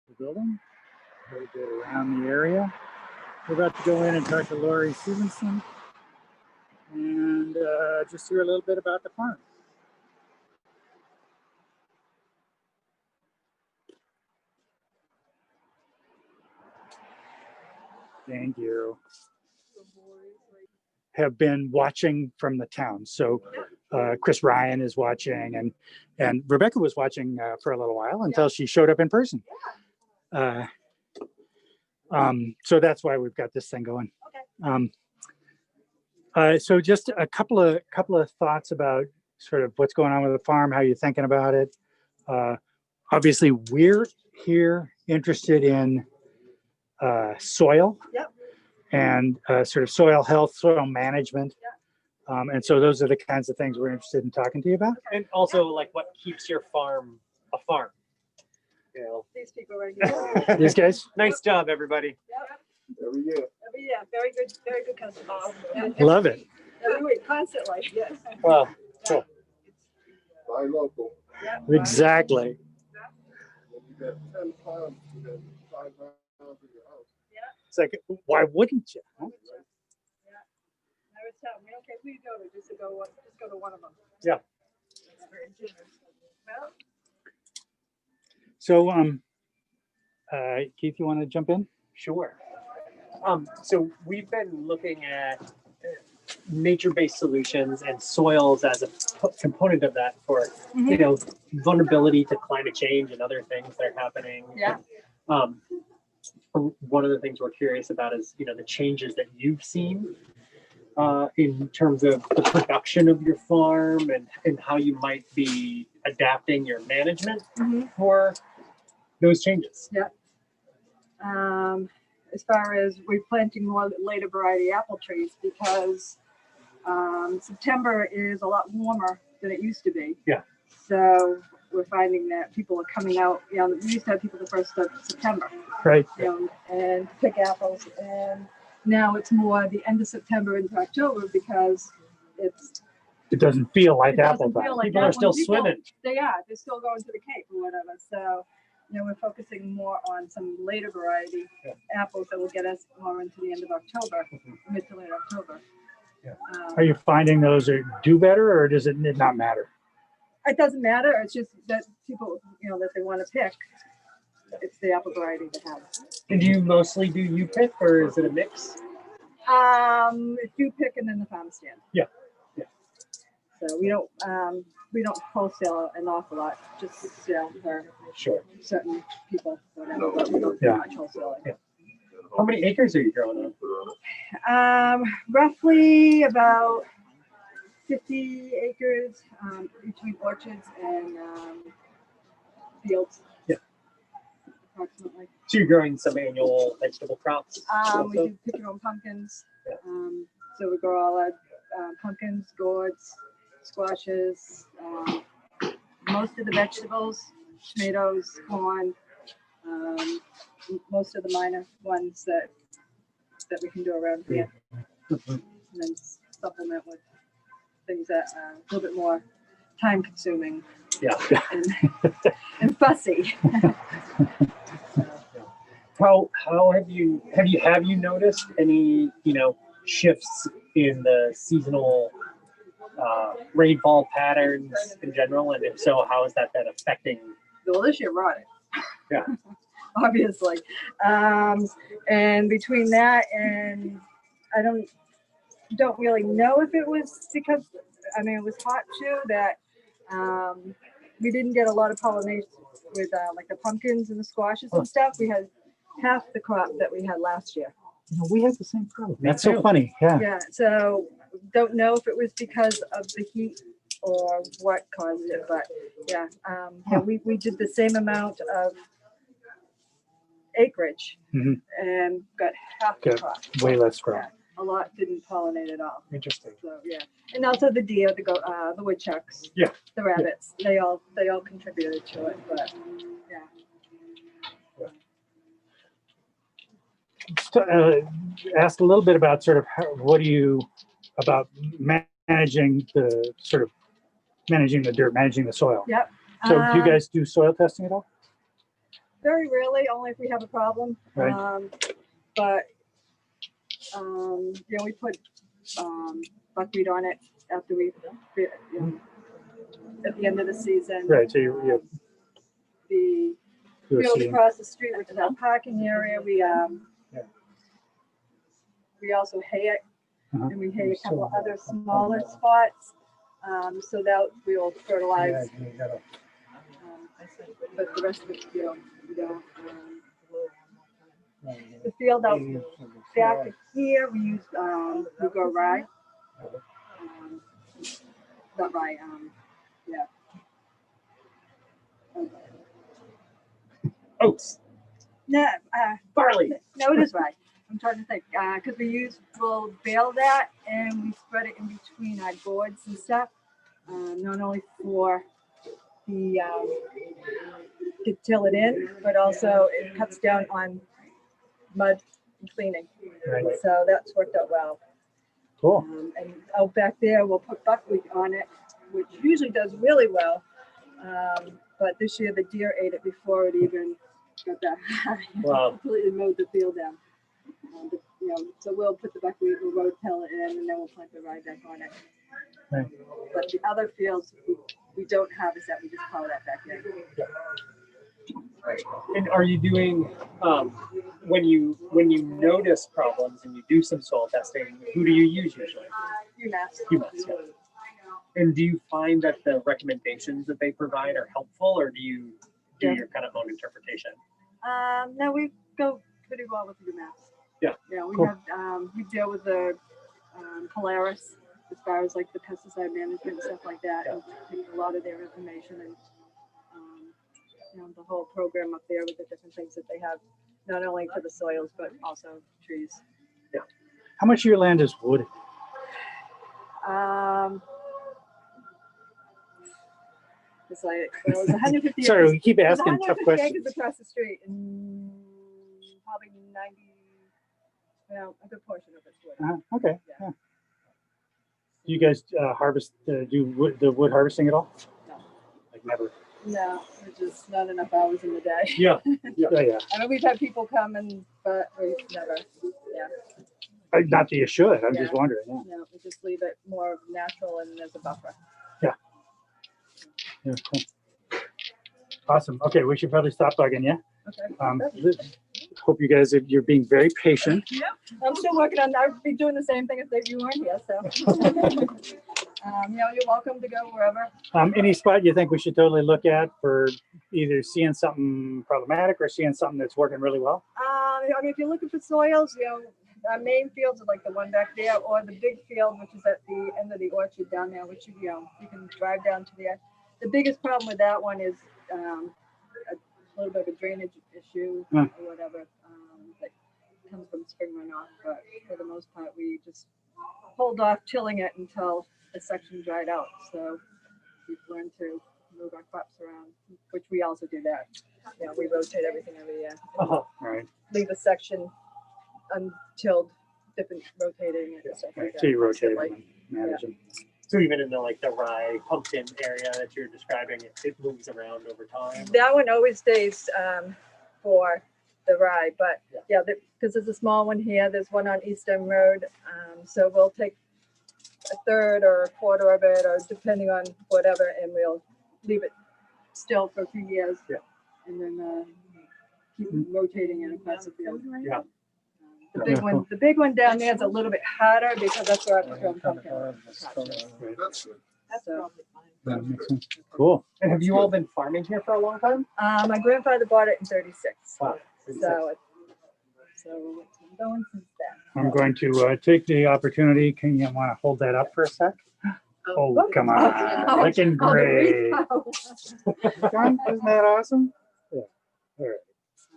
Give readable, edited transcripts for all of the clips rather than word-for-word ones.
the building, a little bit around the area. We're about to go in and talk to Lori Stephenson and just hear a little bit about the farm. Thank you. Have been watching from the town. So Chris Ryan is watching, and Rebecca was watching for a little while until she showed up in person. So that's why we've got this thing going. Okay. So just a couple of thoughts about sort of what's going on with the farm, how you're thinking about it. Obviously, we're here interested in soil. Yep. And sort of soil health, soil management. And so those are the kinds of things we're interested in talking to you about. And also like what keeps your farm a farm. You know. These people right here. These guys? Nice job, everybody. Yep. Every year. Yeah, very good customers. Love it. Every week, constantly, yes. Wow, cool. Buy local. Yep. Exactly. When you get 10 pounds, you get 5 pounds in your house. It's like, why wouldn't you? Huh? Yeah. I was telling me, okay, who you go to? Just go to one of them. Yeah. Well, So, Keith, you want to jump in? Sure. So we've been looking at nature-based solutions and soils as a component of that for, you know, vulnerability to climate change and other things that are happening. Yeah. One of the things we're curious about is, you know, the changes that you've seen in terms of the production of your farm and how you might be adapting your management for those changes. Yeah. As far as we're planting more later variety apple trees because September is a lot warmer than it used to be. Yeah. So we're finding that people are coming out, you know, we used to have people the 1st of September. Right. You know, and pick apples, and now it's more the end of September into October because it doesn't feel like doesn't apple time. feel like People are apple. still swimming. They're still going to the Cape or whatever. So, you know, we're focusing more on some later variety apples that will get us more into the end of October, mid to late October. Yeah. Are you finding those do better, or does it not matter? It doesn't matter. It's just that people, you know, that they want to pick. It's the apple variety to have. And do you mostly do you pick or is it a mix? Do pick and then the farm stand. Yeah. Yeah. So we don't wholesale an awful lot, just sell for Sure. certain people, whatever, but we don't do much wholesaling. Yeah. How many acres are you growing on? Roughly about 50 acres between orchards and fields. Yeah. Approximately. So you're growing some annual vegetable crops? We do pick your own pumpkins. Yeah. So we grow all our pumpkins, gourds, squashes, most of the vegetables, tomatoes, corn, most of the minor ones that we can do around here. And then supplement with things that are a little bit more time consuming. Yeah. And fussy. How have you noticed any, you know, shifts in the seasonal rainfall patterns in general, and if so, how has that been affecting? Well, this year brought it. Yeah. Obviously. And between that and I don't really know if it was because it was hot too that we didn't get a lot of pollination with like the pumpkins and the squashes and stuff. We had half the crop that we had last year. You know, we have the same problem. That's too. so funny. Yeah. Yeah. So don't know if it was because of the heat or what caused it, but yeah, we did the same amount of acreage and got half the crop. Way less crop. Yeah, a lot didn't pollinate at all. Interesting. So yeah, and also the deer, the woodchucks, Yeah, the rabbits, they all contributed to it. But Ask a little bit about sort of about managing the dirt, managing the soil. Yep. So do you guys do soil testing at all? Very rarely, only if we have a problem. Right. But we put buckwheat on it after we, at the end of the season. Right. So you The do a field seeding. across the street, which is our parking area, we also hay it, Uh-huh. and we hay a couple of other smaller spots, so that we'll fertilize. But the rest of it, we don't. The field out back here, we use, we grow rye. Not rye, yeah. Oats, No, barley. no, it is rye. I'm trying to think, because we'll bale that and we spread it in between our gourds and stuff. Not only for the, to till it in, but also it cuts down on mud and cleaning. Right. So that's worked out well. Cool. And out back there, we'll put buckwheat on it, which usually does really well. But this year the deer ate it before it even got that high. Wow. Completely mowed the field down. So we'll put the buckwheat, we'll rotel it in, and then we'll plant the rye back on it. Right. But the other fields we don't have is that we just plow that back in. And are you doing when you notice problems and you do some soil testing? Who do you use usually? UMass. UMass, yeah. And do you find that the recommendations that they provide are helpful, or do you do your kind of own interpretation? No, we go pretty well with UMass. Yeah. Yeah, we Cool. have we deal with the Polaris as far as like the pesticide management and stuff like that. Yeah. And take a lot of their information and the whole program up there with the different things that they have, not only for the soils but also trees. How much of your land is wooded? It's like, well, it's 150 Sorry, acres. we keep There's asking tough 150 questions. acres across the street, and probably 90, a good portion of it's wood. Okay. Yeah. Yeah. Do you guys harvest? Do the wood harvesting at all? No. Like never. No, there's just not enough hours in the day. Yeah. Yeah. I mean, we've had people come but we've never, Not that you should. I'm Yeah. just wondering. Yeah. we just leave it more natural and there's a buffer. Yeah. Cool. Awesome. Okay, we should probably stop bugging you. Okay. Hope you guys you're being very patient. I'm still working on, I'd be doing the same thing if you weren't here, so. You're welcome to go wherever. Any spot you think we should totally look at for either seeing something problematic or seeing something that's working really well? I mean, if you're looking for soils, our main fields are like the one back there, or the big field, which is at the end of the orchard down there, which you can drive down to there. The biggest problem with that one is a little bit of a drainage issue or whatever that comes from spring runoff. But for the most part, we just hold off tilling it until the section dried out. So we've learned to move our crops around, which we also do that. We rotate everything every year. All right. Leave a section untilled, different rotating and stuff like that. So you rotate Like, them and manage them. So even in the rye pumpkin area that you're describing, it moves around over time. that one always stays for the rye, but because there's a small one here, there's one on East End Road. So we'll take a third or a quarter of it, or depending on whatever, and we'll leave it still for a few years. Yeah. And then keep rotating it across the field. Yeah. The big one down there is a little bit harder because that's where I put on pumpkin. That's good. So, probably fine. That makes sense. Cool. And have you all been farming here for a long time? my grandfather bought it in '36. Wow. So it's been going since then. I'm going to take the opportunity. Can you want to hold that up for a sec? Oh, come on. Looking great. John, isn't that awesome? Yeah. All right.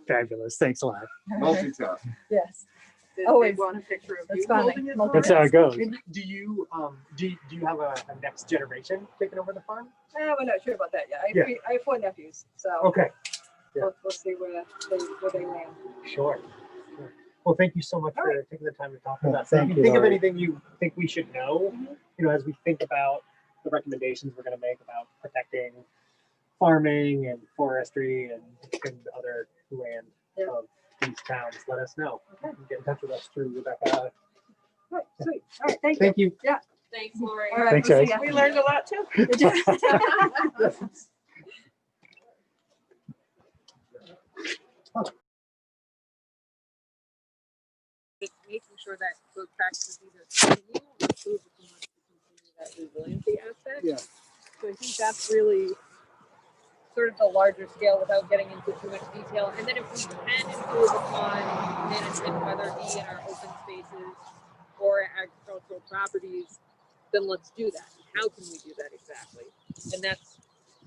Fabulous. Thanks a lot. Multitask. Yes. Did Always. they want a picture of That's you fine. holding it? That's how it goes. And do you have a next generation taking over the farm? We're not sure about that yet. Yeah. I have 4 nephews, so Okay. we'll see where they land. Sure. Well, thank you so much for taking the time to talk with Yeah, us. thank If you, you think of Laurie. anything you think we should know, as we think about the recommendations we're going to make about protecting farming and forestry and other towns, let us know. You can get in touch with us through Rebecca. Right, sweet. All right, thank you. Thank you. Yeah. Thanks, Lori. All right, Thanks, we'll see guys. ya. We learned a lot too. Just making sure that those practices either continue or improve if we want to continue that resiliency aspect. Yeah. So I think that's really sort of the larger scale without getting into too much detail. And then if we can improve upon management, whether it be in our open spaces or agricultural properties, then let's do that. How can we do that exactly? And that's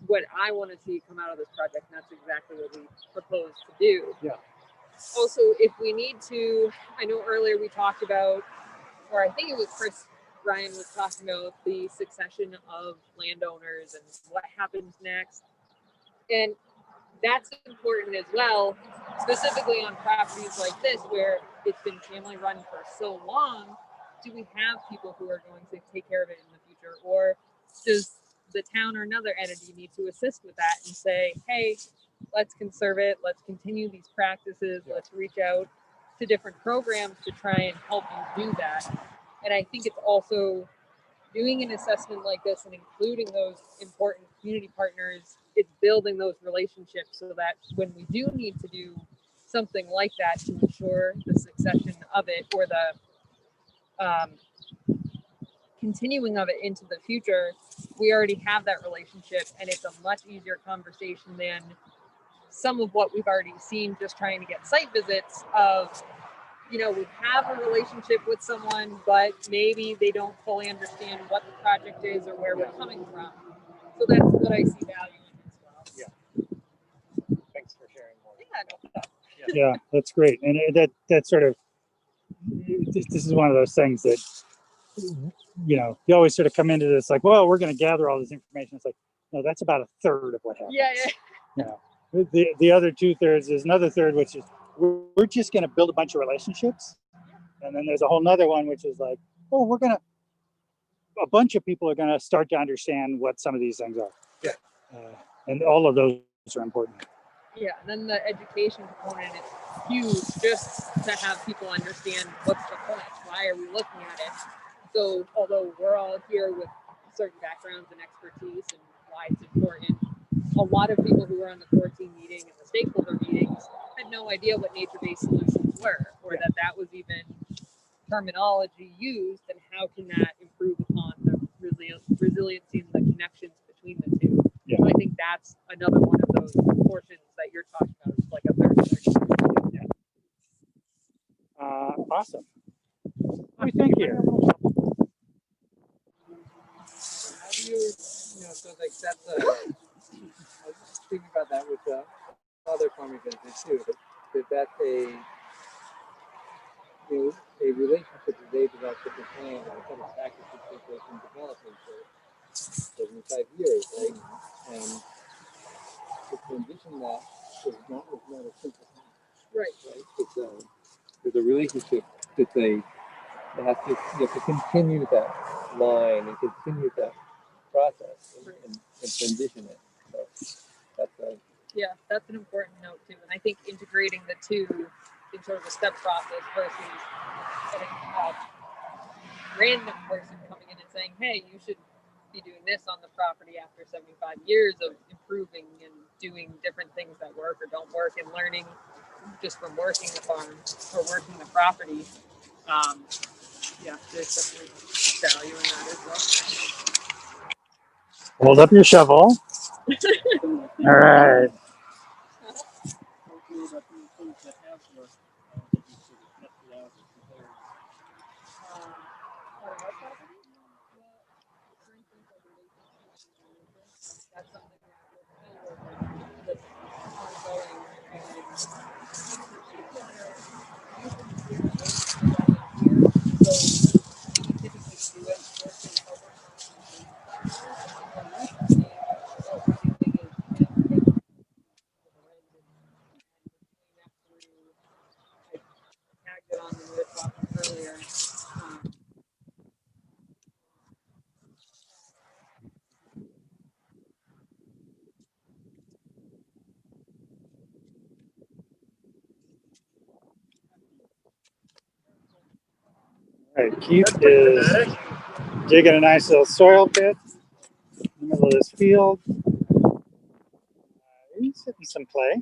what I want to see come out of this project. And that's exactly what we propose to do. Yeah. Also, if we need to, I know earlier we talked about, or I think it was Chris Ryan was talking about the succession of landowners and what happens next. And that's important as well, specifically on properties like this where it's been family run for so long. Do we have people who are going to take care of it in the future, or does the town or another entity need to assist with that and say, hey, let's conserve it, let's continue these practices, let's reach out to different programs to try and help you do that. And I think it's also doing an assessment like this and including those important community partners, it's building those relationships so that when we do need to do something like that to ensure the succession of it or the continuing of it into the future, we already have that relationship and it's a much easier conversation than some of what we've already seen just trying to get site visits of, you know, we have a relationship with someone, but maybe they don't fully understand what the project is or where we're coming from. So that's what I see value in as well. Yeah. Thanks for sharing more. Yeah, no problem. Yeah, that's great. And that sort of, this is one of those things that, you know, you always sort of come into this like, well, we're going to gather all this information. It's like, no, that's about a third of what happens. Yeah, yeah. You know, the other 2/3 is another third, which is we're just going to build a bunch of relationships. And then there's a whole nother one, which is like, oh, a bunch of people are going to start to understand what some of these things are. Yeah. And all of those are important. Yeah, and then the education component is huge, just to have people understand what's the point, why are we looking at it. So although we're all here with certain backgrounds and expertise and why it's important, a lot of people who were on the 14 meeting and the stakeholder meetings had no idea what nature-based solutions were, or that was even terminology used, and how can that improve upon the resiliency and the connections between the two. Yeah. So I think that's another one of those portions that you're talking about. It's like a third. Yeah. Awesome. Well, thank you. How do you, so like that's I was just thinking about that with other farming business too. That that's a relationship that they developed with the land and a set of practices that they've been developing for 75 years, right? And to transition that was not a simple thing. Right? There's a relationship that they have to, you have to continue that line and continue that process and transition it. So That's an important note too. And I think integrating the two in sort of a step process versus a random person coming in and saying, hey, you should be doing this on the property after 75 years of improving and doing different things that work or don't work and learning just from working the farm or working the property. There's definitely value in that as well. Hold up your shovel. All right. That's something that we're ongoing. All right, Keith is digging a nice little soil pit in the middle of this field. He's hitting some clay.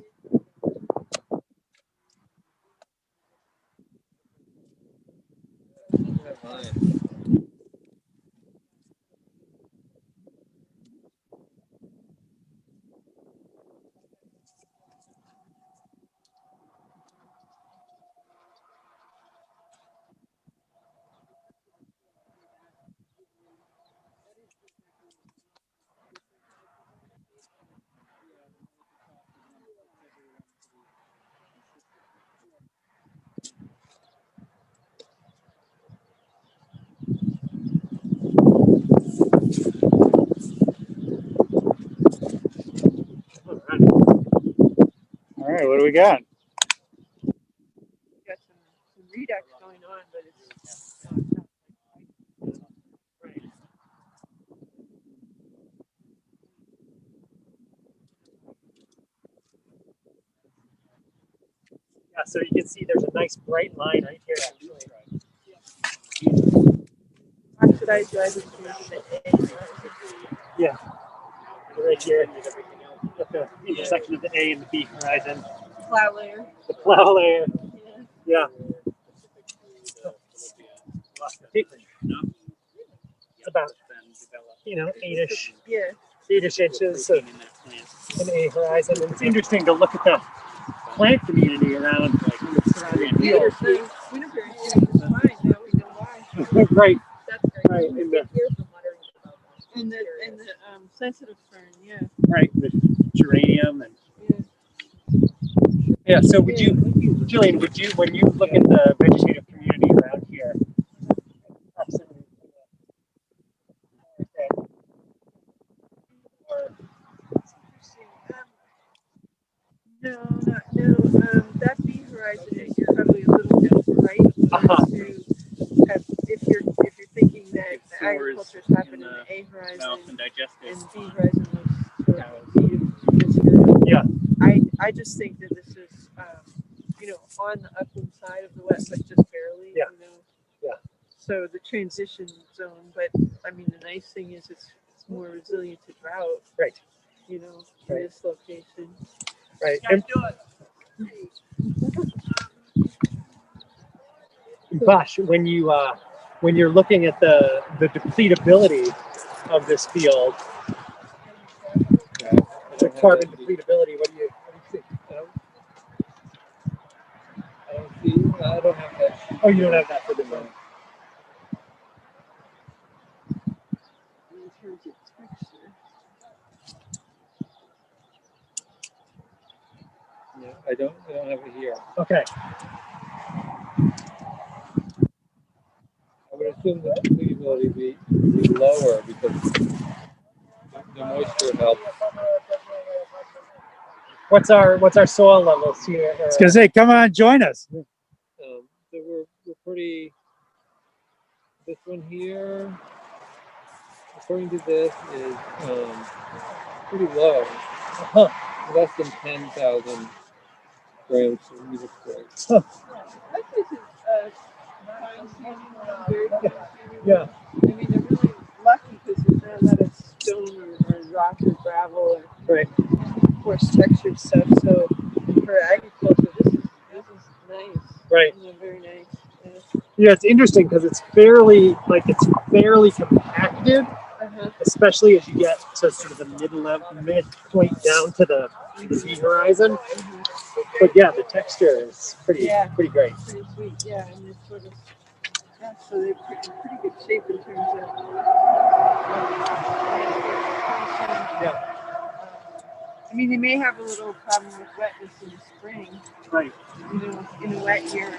All right, what do we got? Got some redux going on, but it's right. Yeah, so you can see there's a nice bright line right here. Oxidized resin. Yeah, right here at the intersection of the A and the B horizon. Plow layer. The plow layer. Yeah. Yeah. It's about, 8-ish, Yeah. 8-ish inches of an A horizon. And it's interesting to look at the plant community around the surrounding fields. Winter is fine. Now we know why. Right, That's great. right, and the, And the sensitive fern, yeah. right, the geranium and Yeah. yeah. So would you, Jillian, when you look at the vegetative community around here, absolutely. No. That B horizon is probably a little bit right Uh-huh. to have, if you're thinking that the agriculture is happening in the A horizon and B horizon was sort of B. Yeah. I just think that this is on the upland side of the west, but just barely. Yeah. Yeah. So the transition zone, but I mean the nice thing is it's more resilient to drought. Right. In Right. this location. Right. And, gosh, when you're looking at the depletability of this field, the carbon depletability, what do you think? I don't have that. Oh, you don't have that for the moment. In terms of texture. Yeah, I don't have it here. Okay. I would assume that the feasibility be lower because the moisture helps. What's our soil levels here? I was gonna say, come on, join us. So we're pretty. This one here, according to this, is pretty low. Huh. Less than 10,000 grams per meter squared. Huh. That place is fine tuning, very fine tuning. Yeah. I mean, they're really lucky because there's not a lot of stone or rock or gravel or Right. coarse textured stuff. So for agriculture, this is nice. Right. Very nice. Yeah, it's interesting because it's fairly compacted, especially as you get to sort of the midpoint down to the sea horizon. But yeah, the texture is pretty great. Pretty sweet, yeah. And it's sort of, so they're pretty good shape in terms of Yeah. I mean, they may have a little problem with wetness in the spring. Right. In a wet year.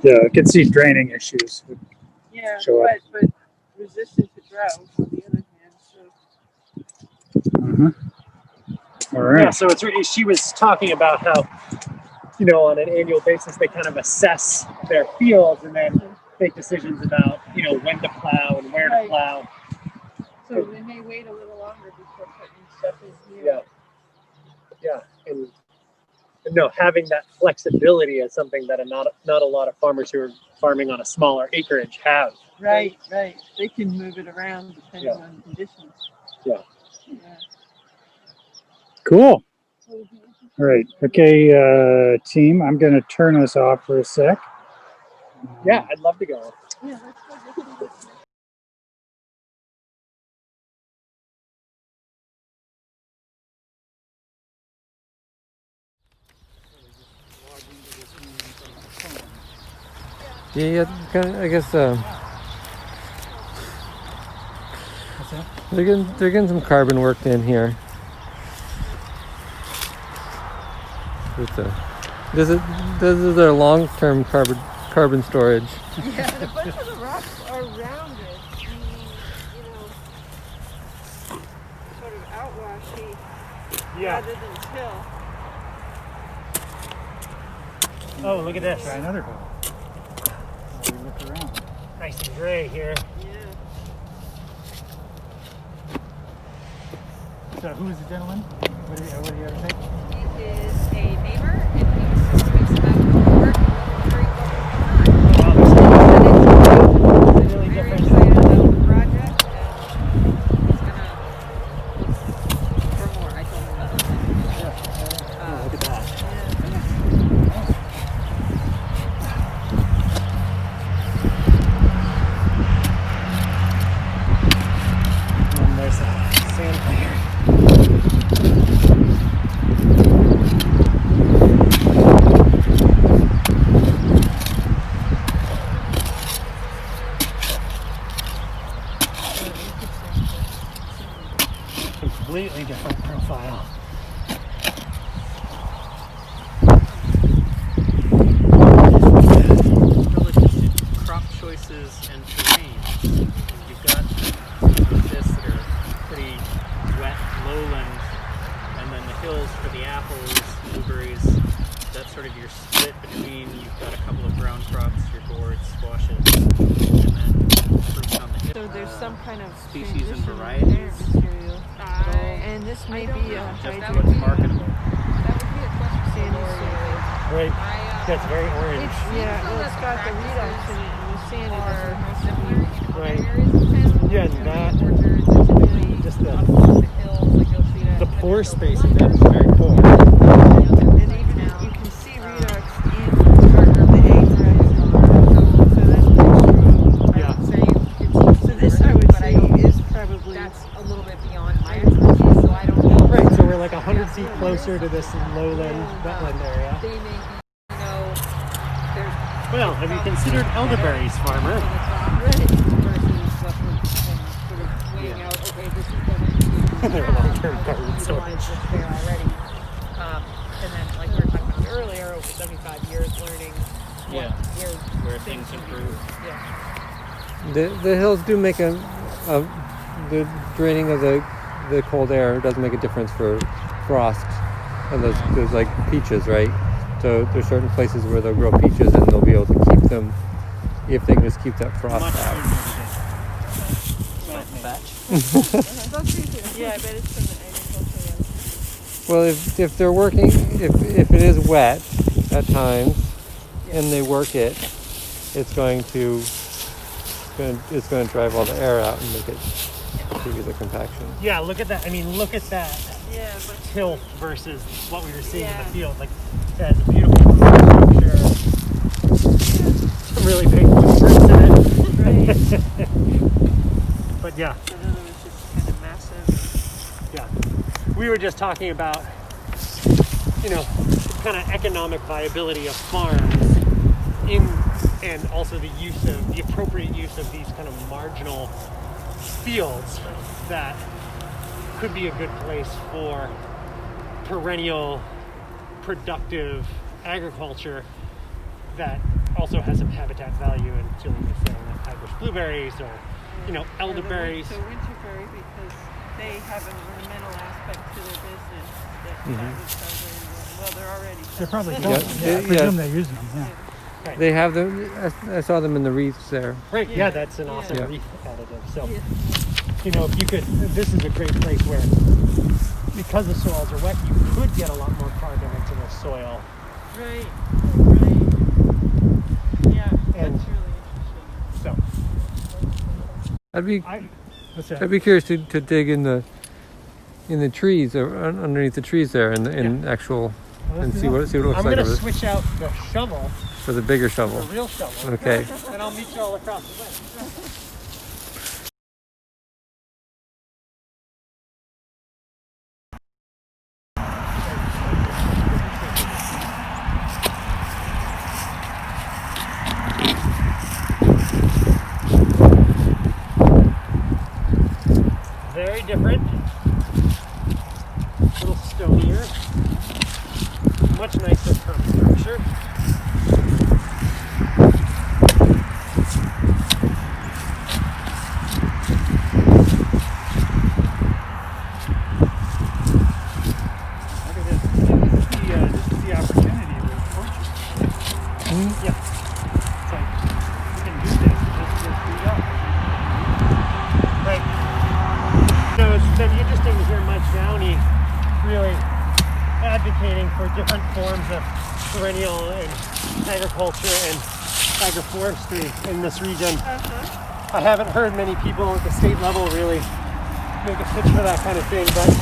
Yeah, I can see draining issues. Yeah, Show up. but resistant to drought on the other hand. So All right. Yeah, so it's really, she was talking about how, on an annual basis, they kind of assess their fields and then make decisions about, when to plow and where to plow. So they may wait a little longer before putting stuff in here. Yeah. And no, having that flexibility is something that not a lot of farmers who are farming on a smaller acreage have. Right. They can move it around depending Yeah. on conditions. Yeah. Yeah. Cool. All right. Okay, team, I'm going to turn us off for a sec. Yeah, I'd love to go. Yeah, let's go get some. Yeah, I guess they're getting some carbon worked in here. This is their long-term carbon storage. Yeah, and a bunch of the rocks are rounded, meaning, sort of outwashy rather than till. Oh, look at this. Try another hole. While we look around. Nice and gray here. Yeah. So who's the gentleman? What do you have to say? He is a neighbor, and he was just doing some outdoor work and wasn't sure he Wow, Really very excited about the project, and he's gonna look for more. I told him about it. look at that. And there's a sand player. Completely different profile. Relative to crop choices and terrain, you've got this that are pretty wet lowland, and then the hills for the apples, blueberries. That's sort of your split between. You've got a couple of ground crops, your gourds, squashes, and then fruits on the hill. So there's some kind of Species and transition in varieties. air material. And this may be a Just hydro what's marketable. That would be a question for sandy Lori. soil. Right. I, That's very orange. Yeah, so well, that it's the got the practices redox in it, and the sandy are doesn't similar in other Right. areas of town. Yeah, and So that- orchards are typically just the- up on the hills, like you'll see that The kind of pore hill space behind in that us. is very poor. And even you can see redox in the apex. So that's pretty strong. Yeah. I would say it's So this I would but say I don't, is probably that's a little bit beyond my expertise, so I don't know. Right, so we're like 100 feet closer to this lowland wetland area. They may, there's Well, have you considered elderberries, farmer? versus what we're sort of weighing out, okay, this is going to They're have, long-term how carbon to utilize storage. what's there already. And then, like we were talking about earlier, over 75 years learning Yeah. where Where things can be improve. used. Yeah. The hills do make the draining of the cold air does make a difference for frost, and there's like peaches, right? So there's certain places where they'll grow peaches, and they'll be able to keep them if they can just keep that frost Much out. Yeah, I bet it's from the agricultural. Well, if they're working, if it is wet at times, and they work it, it's going to drive all the air out and make it give you the compaction. Yeah, look at that. I mean, look at that Yeah, but tilt versus what we were seeing in Yeah. the field. Like, that's a beautiful structure. Some really big footprints in it. right. But yeah, So then it was just kind of massive. yeah. We were just talking about, kind of economic viability of farms and also the appropriate use of these kind of marginal fields that could be a good place for perennial productive agriculture that also has some habitat value, and Julie was saying like Irish blueberries or elderberries. So winterberry, because they have an ornamental aspect to their business that would sell very well. They're already They're probably selling. cool. Yeah, I presume they're using them, yeah. They have them. I saw them in the wreaths there. Right, Yeah. yeah, that's an awesome Yeah. reef additive. So, Yeah. if you could, this is a great place where because the soils are wet, you could get a lot more carbon into the soil. Right. Right. Yeah. And That's really interesting. so what's that? I'd be curious to dig in the trees or underneath the trees there in actual and see what it looks I'm like gonna switch out the shovel for the bigger for shovel. the real shovel. Okay. And I'll meet you all across the way. Very different. A little stonier. Much nicer top structure. Look at this. This is the opportunity with orchards. Yeah. It's like, we can do this. Just do that. Right. It's been interesting to hear Mike Downey really advocating for different forms of perennial and agriculture and agroforestry in this region. I haven't heard many people at the state level really make a pitch for that kind of thing, but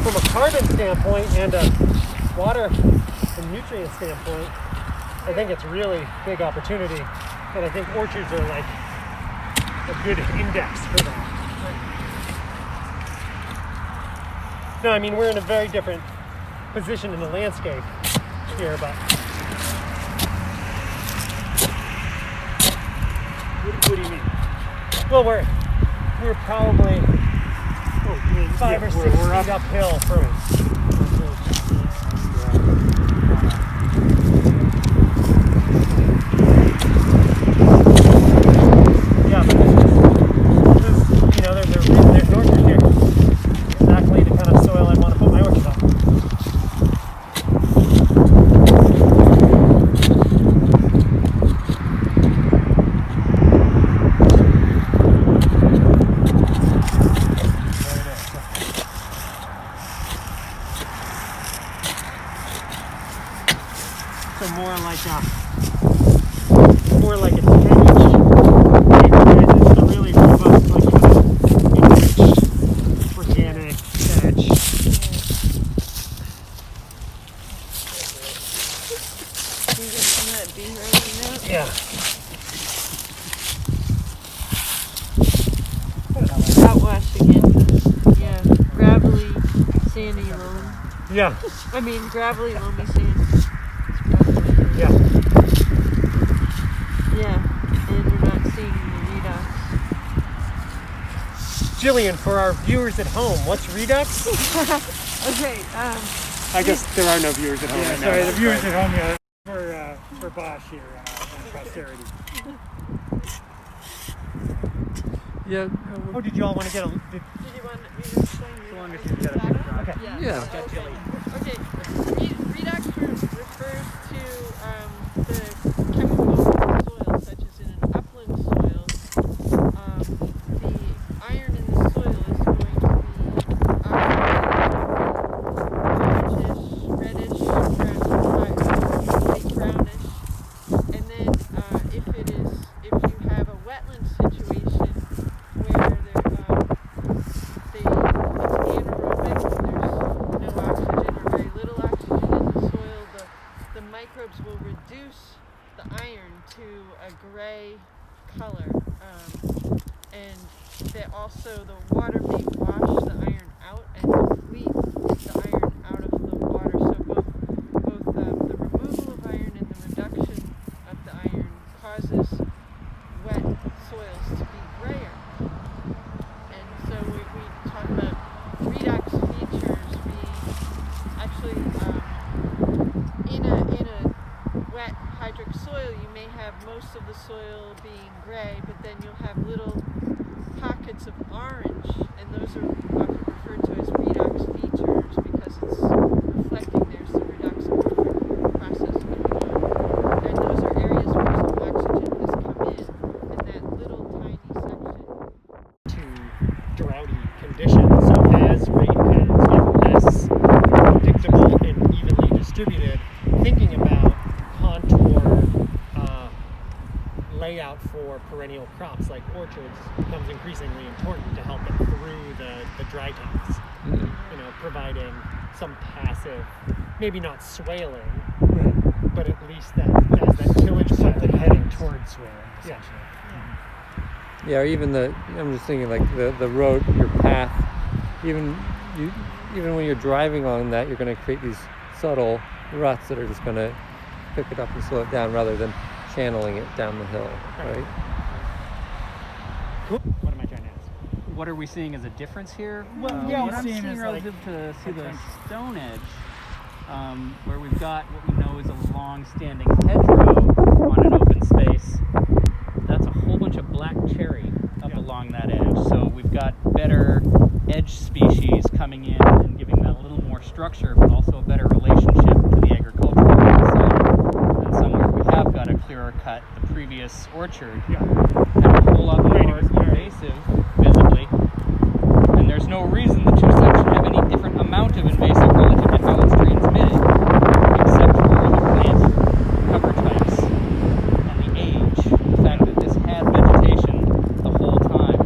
from a carbon standpoint and a water and nutrient standpoint, I think it's really big opportunity, and I think orchards are like a good index for that. No, I mean, we're in a very different position in the landscape here, but what do you mean? Well, we're probably 5 or 6 feet uphill from it. Yeah, but this is, there's an orchard here. Exactly the kind of soil I want to put my orchard on. So more like a 10-inch. It's a really robust, like organic veg. Can you get some of that bee right now? Yeah. Outwash again. Yeah. Gravelly, sandy loam. Yeah. I mean, gravelly, loamy sand. Yeah. Yeah. And we're not seeing the redox. Jillian, for our viewers at home, what's redux? Okay. I guess there are no viewers at home right now. Sorry, the viewers at home, for Bosch here on posterity. Yeah. Oh, did you all want to get a... Did you want me to explain As long as redox? you've got a picture. Okay. Yeah. Yeah. Okay. Redox refers to the chemicals in the soil, such as in an upland soil. The iron in the soil is going to be reddish, brownish, and then if you have a wetland situation where it's anaerobic, there's no oxygen or very little oxygen in the soil, the microbes will reduce the iron to a gray color, and that also the water may wash the iron out and deplete the iron out of the water. So both the removal of iron and the reduction of the iron causes wet soils to be grayer. And so we talk about redox features. We actually in a wet hydric soil, you may have most of the soil being gray, but then you'll have little pockets of orange, and those are often referred to as redox features because it's reflecting there's the reduction process going on. And those are areas where some oxygen has come in that little tiny section. To droughty conditions. So as rain patterns get less layout for perennial crops like orchards becomes increasingly important to help it through the dry times. You know, providing some passive, maybe not swaling, but at least that has that tillage Something heading towards swaling, essentially. Yeah, or even I'm just thinking like the road, your path, even when you're driving on that, you're going to create these subtle ruts that are just going to pick it up and slow it down rather than channeling it down the hill, right? Cool. What am I trying to ask? What are we seeing as a difference here? Well, What I'm seeing relative to the Stone Edge, where we've got what we know is a long-standing hedgerow on an open space. That's a whole bunch of black cherry up along that edge. So we've got better edge species coming in and giving that a little more structure, but also a better relationship to the agricultural side. And somewhere we have got a clearer cut. The previous orchard had a whole lot more invasive visibly, and there's no reason the two sets should have any different amount of invasive relative to how it's transmitted, except for the plant cover types and the age. The fact that this had vegetation the whole time.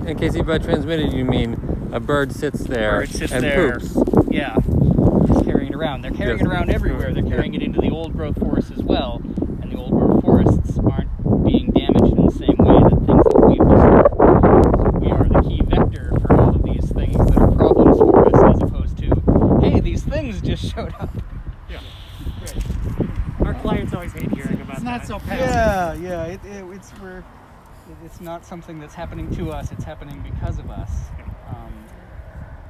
And Casey, by transmitted you mean a bird sits there Bird sits and there. poops. Yeah, just carrying it around. They're carrying it around everywhere. They're carrying it into the old growth forests as well, and the old growth forests aren't being damaged in the same way that things that we've disturbed. So we are the key vector for all of these things that are problems for us, as opposed to, hey, these things just showed up. Yeah. Great. Our clients always hate hearing about It's that. not so passive. Yeah. It's not something that's happening to us. It's happening because of us.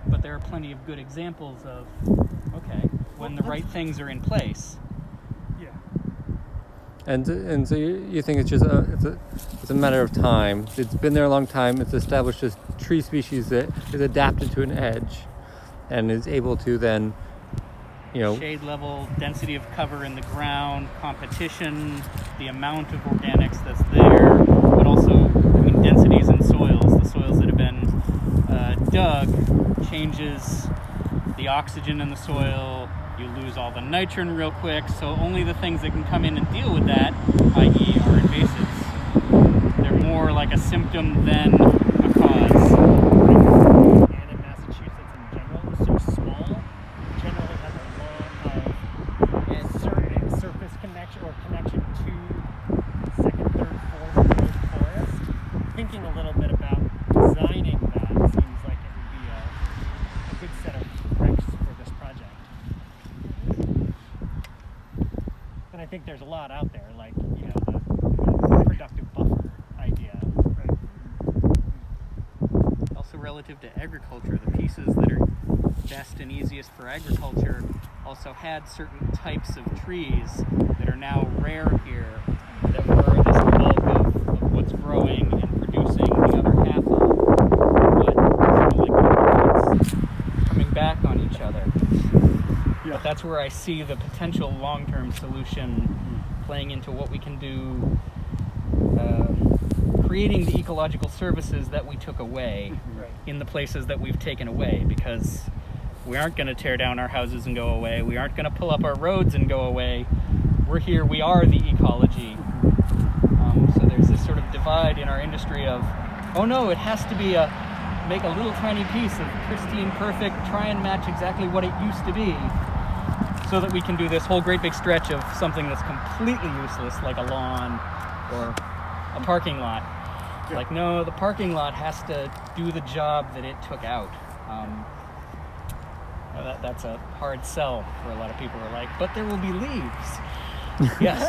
But there are plenty of good examples of, okay, when the right things are in place. Yeah. And so you think it's just it's a matter of time. It's been there a long time. It's established this tree species that is adapted to an edge, and is able to then, Shade level, density of cover in the ground, competition, the amount of organics that's there, but also, densities in soils. The soils that have been dug changes the oxygen in the soil. You lose all the nitrogen real quick, so only the things that can come in and deal with that, i.e. our invasives, they're more like a symptom than a cause. And in Massachusetts in general is so small, generally has a lot of certain surface connection or connection to second, third, fourth growth forest. Thinking a little bit about designing that seems like it would be a good set of bricks for this project. And I think there's a lot out there, like, the productive buffer idea. Right. Also relative to agriculture, the pieces that are best and easiest for agriculture also had certain types of trees that are now rare here, that were this bulk of what's growing and producing the other half of what it's coming back on each other. Yeah. But that's where I see the potential long-term solution playing into what we can do, creating the ecological services that we took away in the places that we've taken away, because we aren't going to tear down our houses and go away. We aren't going to pull up our roads and go away. We're here. We are the ecology. So there's this sort of divide in our industry of, oh no, it has to be make a little tiny piece of pristine, perfect, try and match exactly what it used to be, so that we can do this whole great big stretch of something that's completely useless, like a lawn or a parking lot. Yeah. Like, no, the parking lot has to do the job that it took out. That's a hard sell for a lot of people who are like, but there will be leaves. Yes.